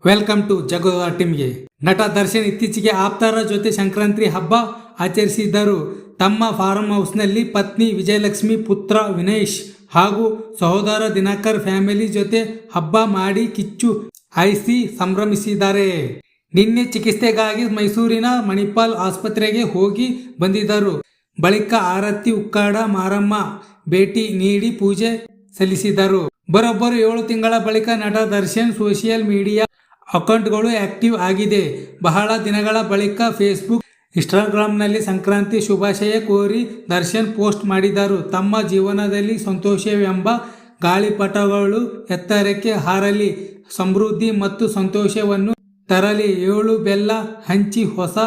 Welcome to ಜಗೋದ ಟೀಮ್ಗೆ. ನಟ ದರ್ಶನ್ ಇತ್ತೀಚೆಗೆ ಆಪ್ತರ ಜೊತೆ ಸಂಕ್ರಾಂತಿ ಹಬ್ಬ ಆಚರಿಸಿದ್ದರು. ತಮ್ಮ ಫಾರ್ಮ್ ಹೌಸ್ನಲ್ಲಿ ಪತ್ನಿ ವಿಜಯಲಕ್ಷ್ಮಿ, ಪುತ್ರ ವಿನೇಶ್ ಹಾಗೂ ಸಹೋದರ ದಿನಕರ್ ಫ್ಯಾಮಿಲಿ ಜೊತೆ ಹಬ್ಬ ಮಾಡಿ ಕಿಚ್ಚು ಹಾಯಿಸಿ ಸಂಭ್ರಮಿಸಿದ್ದಾರೆ. ನಿನ್ನೆ ಚಿಕಿತ್ಸೆಗಾಗಿ ಮೈಸೂರಿನ ಮಣಿಪಾಲ್ ಆಸ್ಪತ್ರೆಗೆ ಹೋಗಿ ಬಂದಿದ್ದರು. ಬಳಿಕ ಆರತಿ ಉಕ್ಕಾಡ ಮಾರಮ್ಮ ಭೇಟಿ ನೀಡಿ ಪೂಜೆ ಸಲ್ಲಿಸಿದರು. ಬರೋಬ್ಬರಿ 7 ತಿಂಗಳ ಬಳಿಕ ನಟ ದರ್ಶನ್ ಸೋಷಿಯಲ್ ಮೀಡಿಯಾ ಅಕೌಂಟ್ಗಳು ಆಕ್ಟಿವ್ ಆಗಿದೆ. ಬಹಳ ದಿನಗಳ ಬಳಿಕ ಫೇಸ್ಬುಕ್, ಇನ್ಸ್ಟಾಗ್ರಾಂನಲ್ಲಿ ಸಂಕ್ರಾಂತಿ ಶುಭಾಶಯ ಕೋರಿ ದರ್ಶನ್ ಪೋಸ್ಟ್ ಮಾಡಿದರು. ತಮ್ಮ ಜೀವನದಲ್ಲಿ ಸಂತೋಷವೆಂಬ ಗಾಳಿಪಟಗಳು ಎತ್ತರಕ್ಕೆ ಹಾರಲಿ, ಸಮೃದ್ಧಿ ಮತ್ತು ಸಂತೋಷವನ್ನು ತರಲಿ, 7 ಬೆಲ್ಲ ಹಂಚಿ ಹೊಸ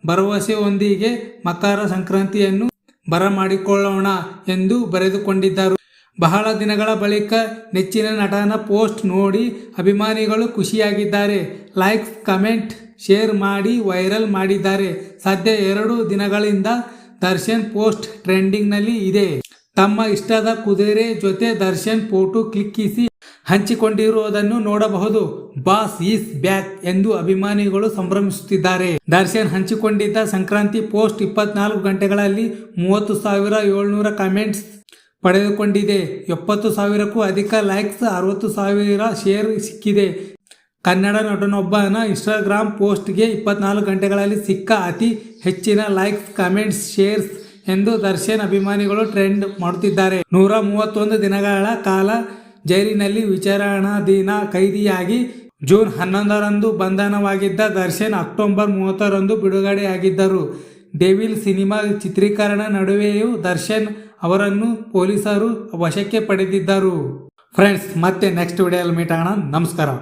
ಭರವಸೆಯೊಂದಿಗೆ ಮಕರ ಸಂಕ್ರಾಂತಿಯನ್ನು ಬರಮಾಡಿಕೊಳ್ಳೋಣ ಎಂದು ಬರೆದುಕೊಂಡಿದ್ದರು. ಬಹಳ ದಿನಗಳ ಬಳಿಕ ನೆಚ್ಚಿನ ನಟನ ಪೋಸ್ಟ್ ನೋಡಿ ಅಭಿಮಾನಿಗಳು ಖುಷಿಯಾಗಿದ್ದಾರೆ. ಲೈಕ್ಸ್, ಕಮೆಂಟ್, ಶೇರ್ ಮಾಡಿ ವೈರಲ್ ಮಾಡಿದ್ದಾರೆ. ಸದ್ಯ 2 ದಿನಗಳಿಂದ ದರ್ಶನ್ ಪೋಸ್ಟ್ ಟ್ರೆಂಡಿಂಗ್ನಲ್ಲಿ ಇದೆ. ತಮ್ಮ ಇಷ್ಟದ ಕುದುರೆ ಜೊತೆ ದರ್ಶನ್ ಫೋಟೋ ಕ್ಲಿಕ್ಕಿಸಿ ಹಂಚಿಕೊಂಡಿರುವುದನ್ನು ನೋಡಬಹುದು. ಬಾಸ್ ಈಸ್ ಬ್ಯಾಕ್ ಎಂದು ಅಭಿಮಾನಿಗಳು ಸಂಭ್ರಮಿಸುತ್ತಿದ್ದಾರೆ. ದರ್ಶನ್ ಹಂಚಿಕೊಂಡಿದ್ದ ಸಂಕ್ರಾಂತಿ ಪೋಸ್ಟ್ 24 ಗಂಟೆಗಳಲ್ಲಿ 30,700 ಕಮೆಂಟ್ಸ್ ಪಡೆದುಕೊಂಡಿದೆ. 70,000ಕ್ಕೂ ಅಧಿಕ ಲೈಕ್ಸ್, 60,000 ಶೇರ್ ಸಿಕ್ಕಿದೆ. ಕನ್ನಡ ನಟನೊಬ್ಬನ ಇನ್ಸ್ಟಾಗ್ರಾಮ್ ಪೋಸ್ಟ್ಗೆ 24 ಗಂಟೆಗಳಲ್ಲಿ ಸಿಕ್ಕ ಅತಿ ಹೆಚ್ಚಿನ ಲೈಕ್ಸ್, ಕಮೆಂಟ್ಸ್, ಶೇರ್ಸ್ ಎಂದು ದರ್ಶನ್ ಅಭಿಮಾನಿಗಳು ಟ್ರೆಂಡ್ ಮಾಡುತ್ತಿದ್ದಾರೆ. 131 ದಿನಗಳ ಕಾಲ ಜೈಲಿನಲ್ಲಿ ವಿಚಾರಣಾಧೀನ ಕೈದಿಯಾಗಿ ಜೂನ್ 11ರಂದು ಬಂಧನವಾಗಿದ್ದ ದರ್ಶನ್ ಅಕ್ಟೋಬರ್ 30ರಂದು ಬಿಡುಗಡೆಯಾಗಿದ್ದರು. ಡೆವಿಲ್ ಸಿನಿಮಾ ಚಿತ್ರೀಕರಣ ನಡುವೆಯೂ ದರ್ಶನ್ ಅವರನ್ನು ಪೊಲೀಸರು ವಶಕ್ಕೆ ಪಡೆದಿದ್ದರು. ಫ್ರೆಂಡ್ಸ್, ಮತ್ತೆ ನೆಕ್ಸ್ಟ್ ವಿಡಿಯೋದಲ್ಲಿ ಮೀಟ್ ಆಗೋಣ. ನಮಸ್ಕಾರ.